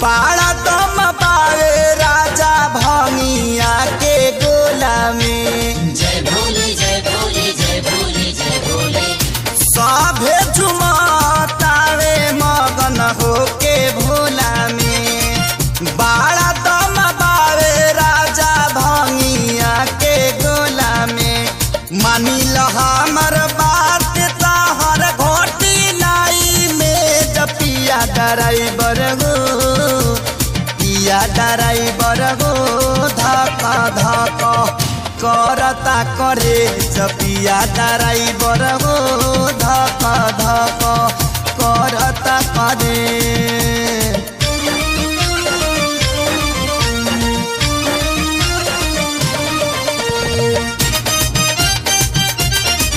बाड़ा दम पावे राजा भंगिया के गोला में। जय भोले जय भोले जय भोले जय भोले। सभे झुमतावे मगन होके भोला में। बाड़ा दम पावे राजा भंगिया के गोला में। मानी ल हमर बात तहर घोटी लाई में जपिया ड्राइवर गो पिया ड्राइवर गो धक धक करता करे जपिया ड्राइवर गो धक धक